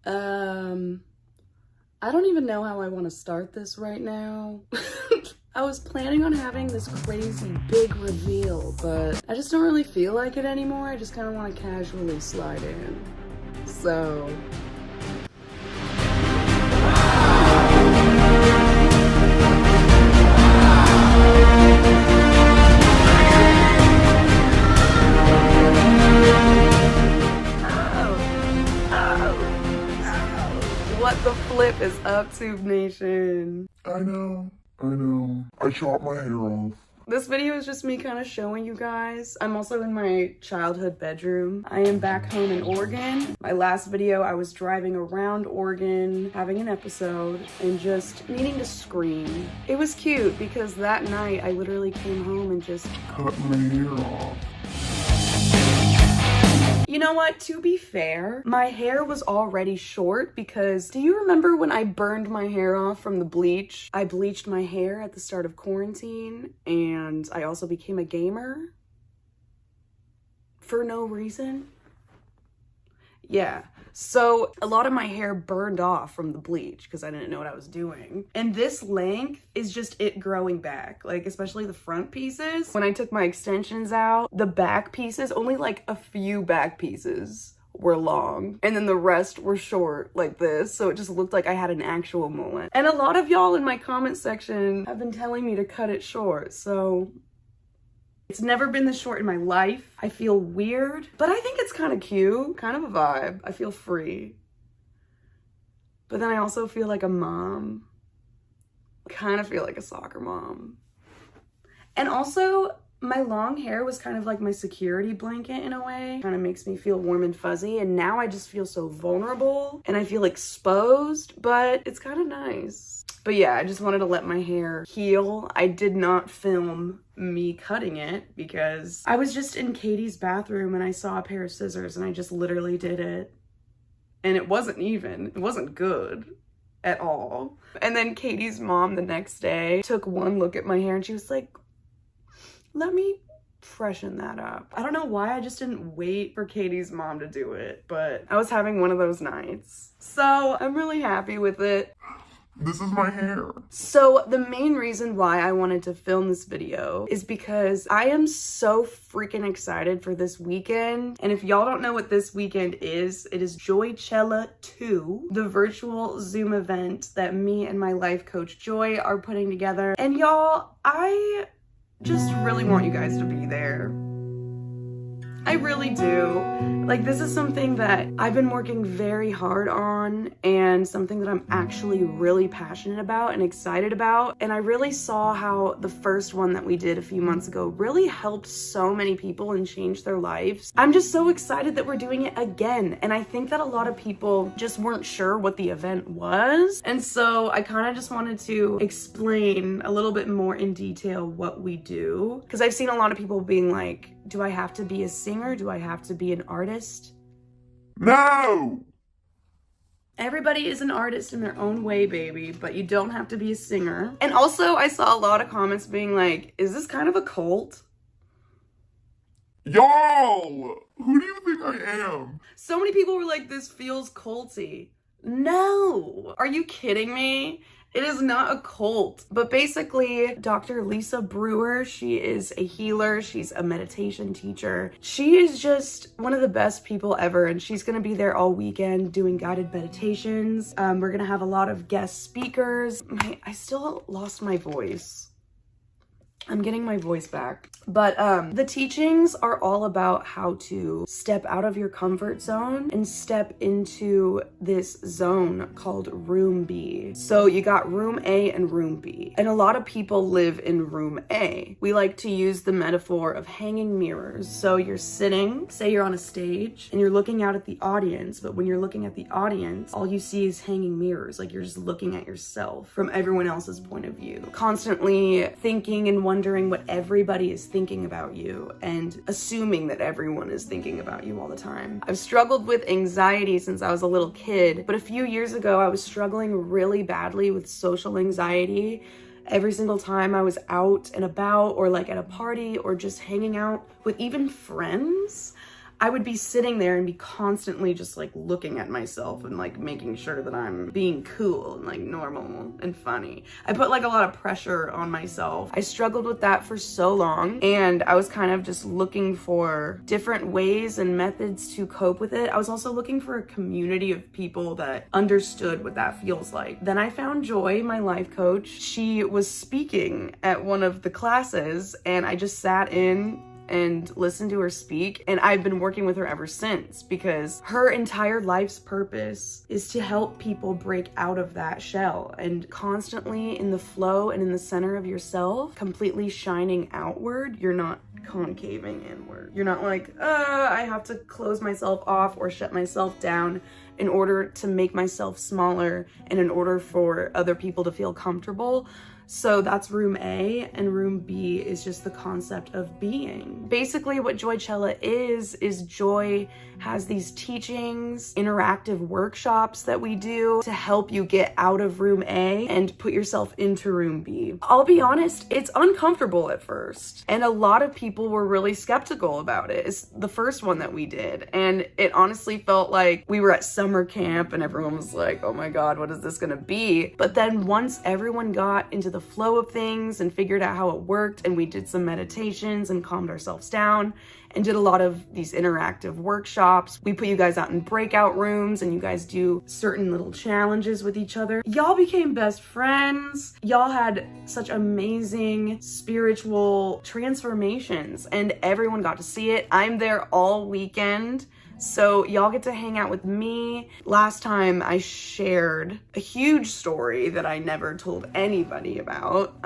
I don't even know how I want to start this right now. I was planning on having this crazy big reveal, but I just don't really feel like it anymore. I just kind of want to casually slide in. So... What the flip is up, Tube Nation? I know. I chopped my hair off. This video is just me kind of showing you guys. I'm also in my childhood bedroom. I am back home in Oregon. My last video, I was driving around Oregon, having an episode, and just needing to scream. It was cute because that night I literally came home and just cut my hair off. You know what? To be fair, my hair was already short because do you remember when I burned my hair off from the bleach? I bleached my hair at the start of quarantine and I also became a gamer for no reason. Yeah. So a lot of my hair burned off from the bleach because I didn't know what I was doing. And this length is just it growing back, like especially the front pieces. When I took my extensions out, the back pieces, only like a few back pieces were long and then the rest were short like this. So it just looked like I had an actual mullet. And a lot of y'all in my comment section have been telling me to cut it short. So it's never been this short in my life. I feel weird, but I think it's kind of cute, kind of a vibe. I feel free. But then I also feel like a mom. Kind of feel like a soccer mom. And also, my long hair was kind of like my security blanket in a way. Kind of makes me feel warm and fuzzy, and now I just feel so vulnerable and I feel exposed, but it's kind of nice. But yeah, I just wanted to let my hair heal. I did not film me cutting it because I was just in Katie's bathroom and I saw a pair of scissors and I just literally did it. And it wasn't good at all. And then Katie's mom the next day took one look at my hair and she was like, let me freshen that up. I don't know why I just didn't wait for Katie's mom to do it, but I was having one of those nights. So I'm really happy with it. This is my hair. So the main reason why I wanted to film this video is because I am so freaking excited for this weekend. And if y'all don't know what this weekend is, it is Joychella 2, the virtual Zoom event that me and my life coach Joy are putting together. And y'all, I just really want you guys to be there. I really do. Like, this is something that I've been working very hard on and something that I'm actually really passionate about and excited about. And I really saw how the first one that we did a few months ago really helped so many people and changed their lives. I'm just so excited that we're doing it again. And I think that a lot of people just weren't sure what the event was. And so I kind of just wanted to explain a little bit more in detail what we do. Because I've seen a lot of people being like, do I have to be a singer? Do I have to be an artist? No! Everybody is an artist in their own way, baby, but you don't have to be a singer. And also, I saw a lot of comments being like, is this kind of a cult? Y'all! Who do you think I am? So many people were like, this feels culty. No! Are you kidding me? It is not a cult, but basically Dr. Lisa Brewer, she is a healer. She's a meditation teacher. She is just one of the best people ever. And she's going to be there all weekend doing guided meditations. We're going to have a lot of guest speakers. I still lost my voice. I'm getting my voice back. But the teachings are all about how to step out of your comfort zone and step into this zone called Room B. So you got Room A and Room B. And a lot of people live in Room A. We like to use the metaphor of hanging mirrors. So you're sitting, say you're on a stage, and you're looking out at the audience. But when you're looking at the audience, all you see is hanging mirrors. Like, you're just looking at yourself from everyone else's point of view. Constantly thinking and wondering what everybody is thinking about you and assuming that everyone is thinking about you all the time. I've struggled with anxiety since I was a little kid, but a few years ago I was struggling really badly with social anxiety. Every single time I was out and about or like at a party or just hanging out with even friends, I would be sitting there and be constantly just like looking at myself and like making sure that I'm being cool and like normal and funny. I put like a lot of pressure on myself. I struggled with that for so long, and I was kind of just looking for different ways and methods to cope with it. I was also looking for a community of people that understood what that feels like. Then I found Joy, my life coach. She was speaking at one of the classes, and I just sat in and listened to her speak, and I've been working with her ever since, because her entire life's purpose is to help people break out of that shell and constantly in the flow and in the center of yourself, completely shining outward. You're not concaving inward. You're not like, I have to close myself off or shut myself down in order to make myself smaller and in order for other people to feel comfortable. So that's room A, and room B is just the concept of being. Basically what Joycella is Joy has these teachings, interactive workshops that we do to help you get out of room A and put yourself into room B. I'll be honest, it's uncomfortable at first, and a lot of people were really skeptical about it. It's the first one that we did, and it honestly felt like we were at summer camp and everyone was like, oh my god, what is this gonna be? But then once everyone got into the flow of things and figured out how it worked, and we did some meditations and calmed ourselves down and did a lot of these interactive workshops. We put you guys out in breakout rooms and you guys do certain little challenges with each other. Y'all became best friends. Y'all had such amazing spiritual transformations and everyone got to see it. I'm there all weekend, so y'all get to hang out with me. Last time I shared a huge story that I never told anybody about.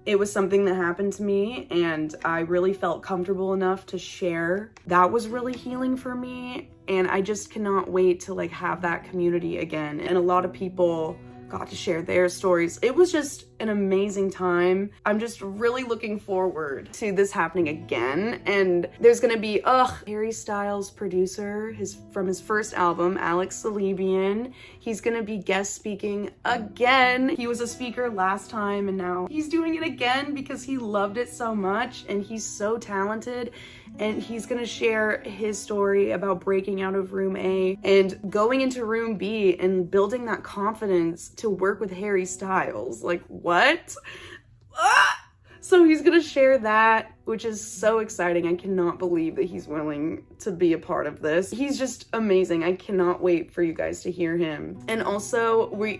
It was something that happened to me and I really felt comfortable enough to share. That was really healing for me, and I just cannot wait to like have that community again. And a lot of people got to share their stories. It was just an amazing time. I'm just really looking forward to this happening again. And there's gonna be, Harry Styles' producer, from his first album, Alex Salibian. He's gonna be guest speaking again. He was a speaker last time and now he's doing it again because he loved it so much and he's so talented. And he's gonna share his story about breaking out of room A and going into room B and building that confidence to work with Harry Styles. Like, what? So he's gonna share that, which is so exciting. I cannot believe that he's willing to be a part of this. He's just amazing. I cannot wait for you guys to hear him. And also we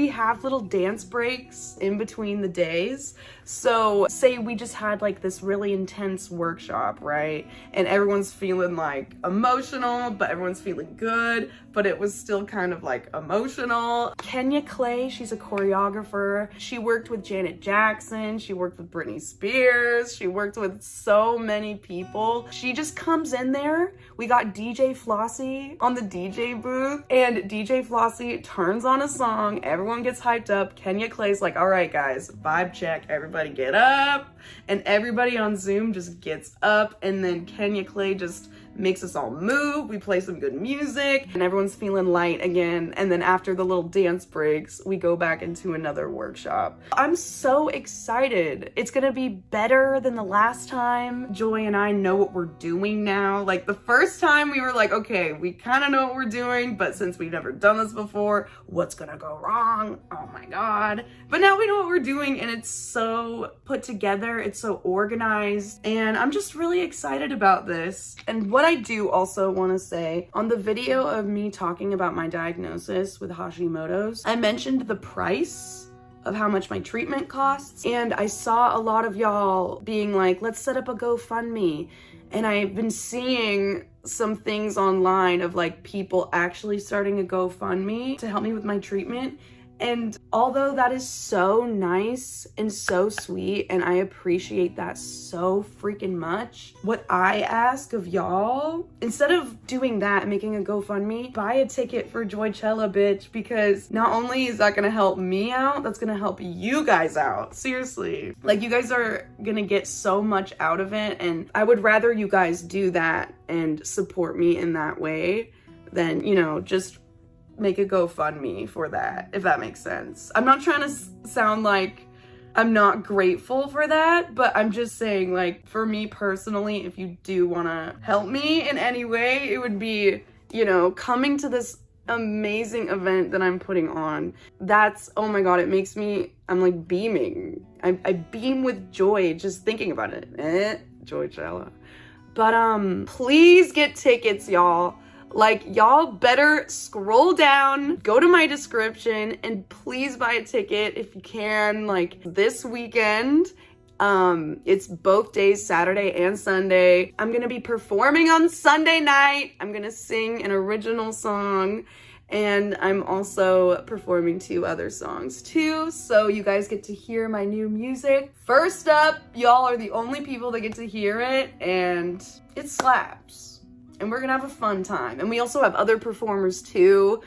have little dance breaks in between the days. So say we just had like this really intense workshop, right? And everyone's feeling like emotional, but everyone's feeling good, but it was still kind of like emotional. Kenya Clay, she's a choreographer. She worked with Janet Jackson. She worked with Britney Spears. She worked with so many people. She just comes in there. We got DJ Flossie on the DJ booth, and DJ Flossie turns on a song. Everyone gets hyped up. Kenya Clay's like, all right guys, vibe check, everybody get up. And everybody on Zoom just gets up, and then Kenya Clay just makes us all move. We play some good music and everyone's feeling light again. And then after the little dance breaks, we go back into another workshop. I'm so excited. It's gonna be better than the last time. Joy and I know what we're doing now. Like the first time we were like, okay, we kind of know what we're doing, but since we've never done this before, what's gonna go wrong? Oh my God. But now we know what we're doing and it's so put together. It's so organized and I'm just really excited about this. And what I do also want to say, on the video of me talking about my diagnosis with Hashimoto's, I mentioned the price of how much my treatment costs, and I saw a lot of y'all being like, let's set up a GoFundMe. And I've been seeing some things online of like people actually starting a GoFundMe to help me with my treatment. And although that is so nice and so sweet, and I appreciate that so freaking much, what I ask of y'all, instead of doing that and making a GoFundMe, buy a ticket for Joycella, bitch, because not only is that gonna help me out, that's gonna help you guys out. Seriously. Like, you guys are gonna get so much out of it, and I would rather you guys do that and support me in that way than, you know, just make a GoFundMe for that, if that makes sense. I'm not trying to sound like I'm not grateful for that, but I'm just saying, like, for me personally, if you do want to help me in any way, it would be, you know, coming to this amazing event that I'm putting on. That's, oh my god, it makes me, I'm like beaming. I beam with joy just thinking about it. Joy Chala. But please get tickets, y'all. Like, y'all better scroll down, go to my description, and please buy a ticket if you can, like, this weekend. It's both days, Saturday and Sunday. I'm gonna be performing on Sunday night. I'm gonna sing an original song, and I'm also performing 2 other songs too, so you guys get to hear my new music. First up, y'all are the only people that get to hear it, and it slaps. And we're gonna have a fun time. And we also have other performers too.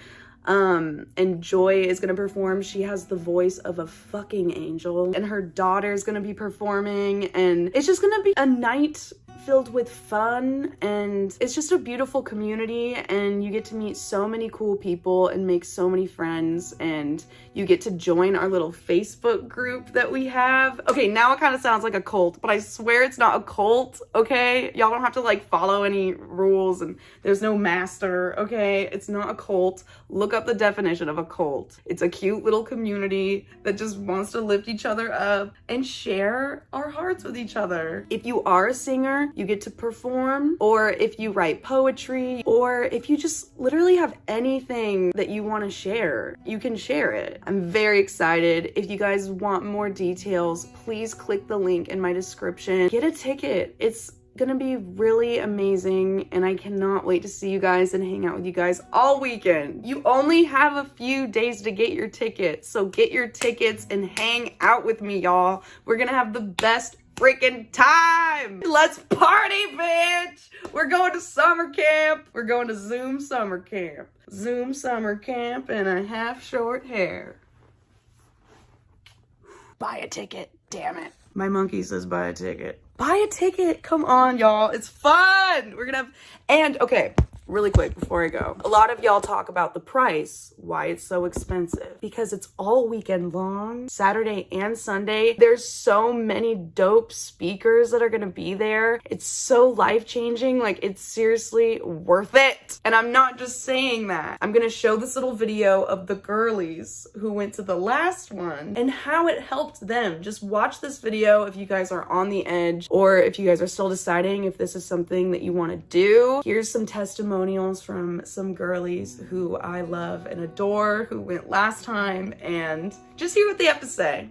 And Joy is gonna perform. She has the voice of a fucking angel. And her daughter is gonna be performing. And it's just gonna be a night filled with fun, and it's just a beautiful community, and you get to meet so many cool people and make so many friends, and you get to join our little Facebook group that we have. Okay, now it kind of sounds like a cult, but I swear it's not a cult, okay? Y'all don't have to like follow any rules, and there's no master, okay? It's not a cult. Look up the definition of a cult. It's a cute little community that just wants to lift each other up and share our hearts with each other. If you are a singer, you get to perform, or if you write poetry, or if you just literally have anything that you want to share, you can share it. I'm very excited. If you guys want more details, please click the link in my description. Get a ticket. It's gonna be really amazing, and I cannot wait to see you guys and hang out with you guys all weekend. You only have a few days to get your tickets, so get your tickets and hang out with me, y'all. We're gonna have the best freaking time. Let's party, bitch. We're going to summer camp. We're going to Zoom summer camp. Zoom summer camp and a half short hair. Buy a ticket, damn it. My monkey says buy a ticket. Buy a ticket, come on, y'all. It's fun. We're gonna have, and okay, really quick before I go. A lot of y'all talk about the price, why it's so expensive. Because it's all weekend long, Saturday and Sunday. There's so many dope speakers that are gonna be there. It's so life-changing, like it's seriously worth it. And I'm not just saying that. I'm gonna show this little video of the girlies who went to the last one and how it helped them. Just watch this video if you guys are on the edge, or if you guys are still deciding if this is something that you wanna do. Here's some testimonials from some girlies who I love and adore, who went last time, and just hear what they have to say.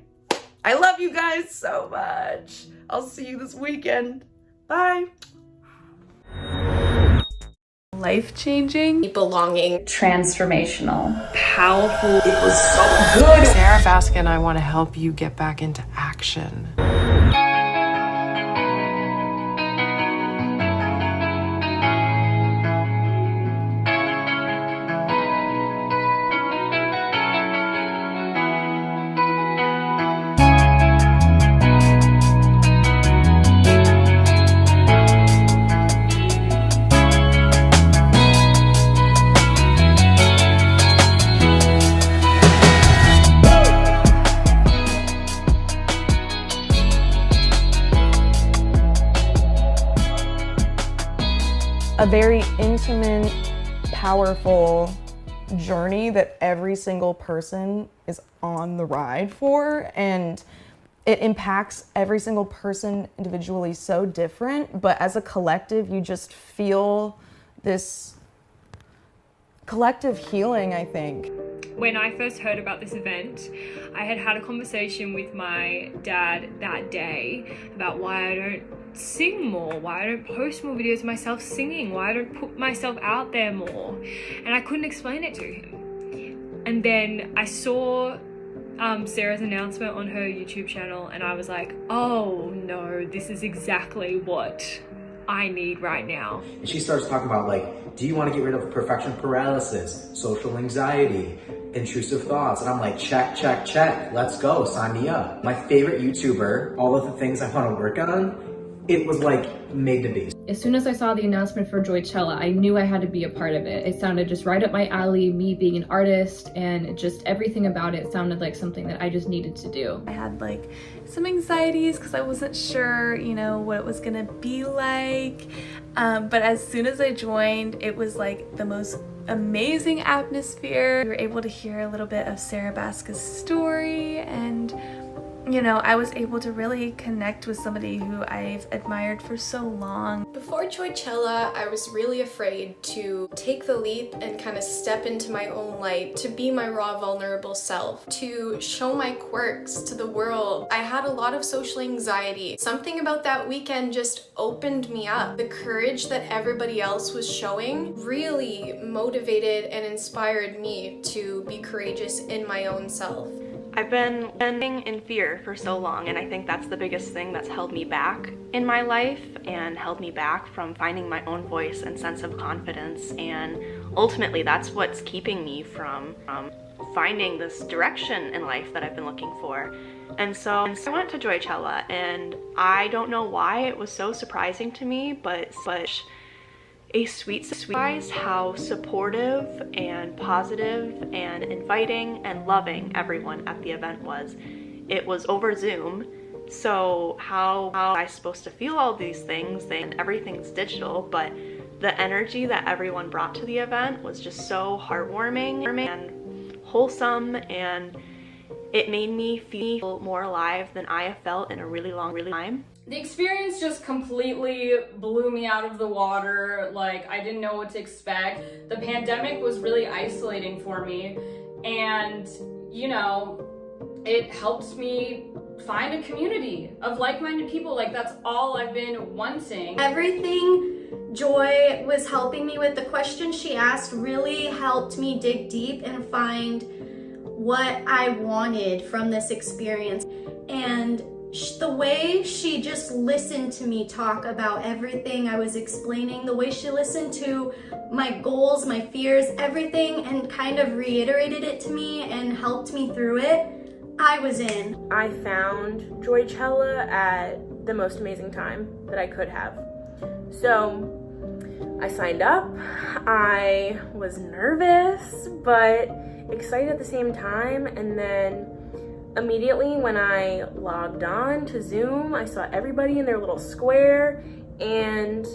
I love you guys so much. I'll see you this weekend. Bye. Life-changing, belonging, transformational, powerful. It was so good. Sarah Baskin and I want to help you get back into action. A very intimate, powerful journey that every single person is on the ride for, and it impacts every single person individually so different, but as a collective, you just feel this collective healing, I think. When I first heard about this event, I had a conversation with my dad that day about why I don't sing more, why I don't post more videos of myself singing, why I don't put myself out there more. And I couldn't explain it to him. And then I saw Sarah's announcement on her YouTube channel, and I was like, oh no, this is exactly what I need right now. And she starts talking about, like, do you want to get rid of perfection paralysis, social anxiety, intrusive thoughts? And I'm like, check, check, check. Let's go. Sign me up. My favorite YouTuber, all of the things I want to work on, it was like made to be. As soon as I saw the announcement for Joychella, I knew I had to be a part of it. It sounded just right up my alley, me being an artist, and just everything about it sounded like something that I just needed to do. I had like some anxieties because I wasn't sure, you know, what it was gonna be like. But as soon as I joined, it was like the most amazing atmosphere. We were able to hear a little bit of Sarah Baska's story, and you know, I was able to really connect with somebody who I've admired for so long. Before Joychella, I was really afraid to take the leap and kind of step into my own light, to be my raw, vulnerable self, to show my quirks to the world. I had a lot of social anxiety. Something about that weekend just opened me up. The courage that everybody else was showing really motivated and inspired me to be courageous in my own self. I've been living in fear for so long, and I think that's the biggest thing that's held me back in my life and held me back from finding my own voice and sense of confidence. And ultimately, that's what's keeping me from finding this direction in life that I've been looking for. And so I went to Joychella, and I don't know why it was so surprising to me, but a sweet surprise how supportive and positive and inviting and loving everyone at the event was. It was over Zoom, so how am I supposed to feel all these things? And everything's digital, but the energy that everyone brought to the event was just so heartwarming and wholesome, and it made me feel more alive than I have felt in a really long time. The experience just completely blew me out of the water. Like, I didn't know what to expect. The pandemic was really isolating for me, and you know, it helped me find a community of like-minded people. Like, that's all I've been wanting. Everything Joy was helping me with, the questions she asked really helped me dig deep and find what I wanted from this experience. And the way she just listened to me talk about everything I was explaining, the way she listened to my goals, my fears, everything, and kind of reiterated it to me and helped me through it, I was in. I found Joychella at the most amazing time that I could have. So I signed up. I was nervous, but excited at the same time, and then immediately when I logged on to Zoom, I saw everybody in their little square, and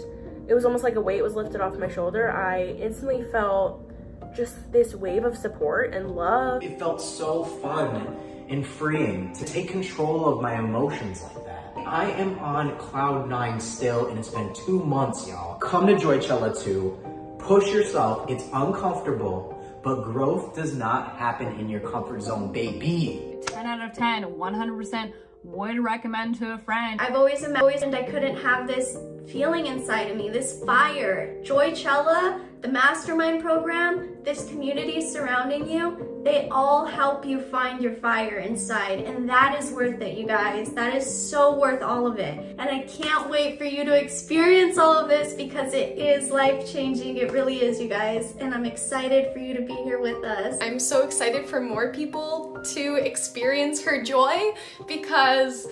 it was almost like a weight was lifted off my shoulder. I instantly felt just this wave of support and love. It felt so fun and freeing to take control of my emotions like that. I am on cloud 9 still, and it's been 2 months, y'all. Come to Joychella 2, push yourself, it's uncomfortable, but growth does not happen in your comfort zone, baby. 10 out of 10, 100% would recommend to a friend. I've always imagined I couldn't have this feeling inside of me, this fire. Joychella, the mastermind program, this community surrounding you, they all help you find your fire inside, and that is worth it, you guys. That is so worth all of it. And I can't wait for you to experience all of this because it is life-changing. It really is, you guys. And I'm excited for you to be here with us. I'm so excited for more people to experience her joy because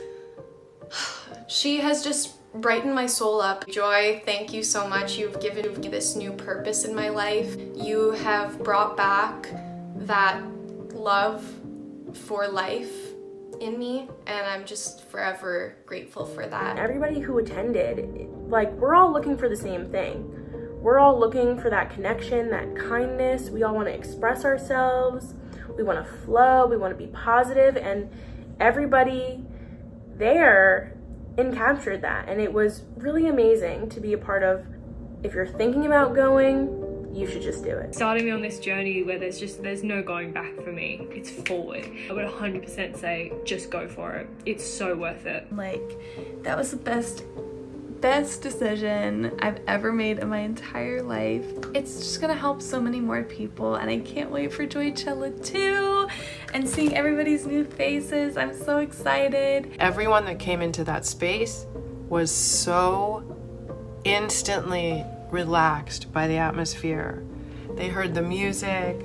she has just brightened my soul up. Joy, thank you so much. You've given me this new purpose in my life. You have brought back that love for life in me, and I'm just forever grateful for that. Everybody who attended, like, we're all looking for the same thing. We're all looking for that connection, that kindness. We all want to express ourselves. We want to flow. We want to be positive, and everybody there encaptured that, and it was really amazing to be a part of. If you're thinking about going, you should just do it. Starting me on this journey where there's no going back for me. It's forward. I would 100% say just go for it. It's so worth it. Like, that was the best decision I've ever made in my entire life. It's just gonna help so many more people, and I can't wait for Joychella 2 and seeing everybody's new faces. I'm so excited. Everyone that came into that space was so instantly relaxed by the atmosphere. They heard the music,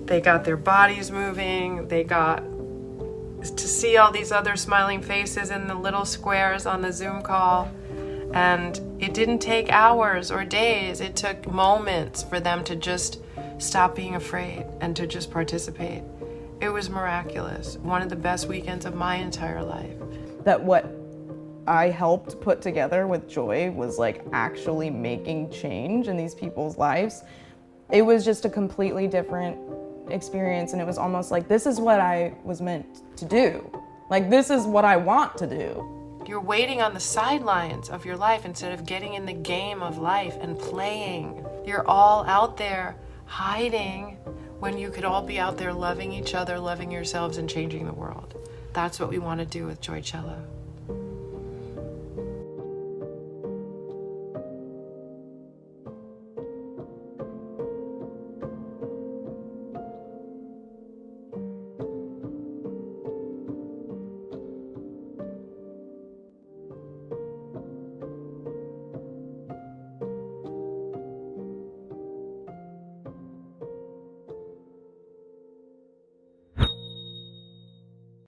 they got their bodies moving, they got to see all these other smiling faces in the little squares on the Zoom call. And it didn't take hours or days. It took moments for them to just stop being afraid and to just participate. It was miraculous. One of the best weekends of my entire life. That what I helped put together with Joy was like actually making change in these people's lives. It was just a completely different experience, and it was almost like, this is what I was meant to do. Like, this is what I want to do. You're waiting on the sidelines of your life instead of getting in the game of life and playing. You're all out there hiding when you could all be out there loving each other, loving yourselves, and changing the world. That's what we want to do with Joycella.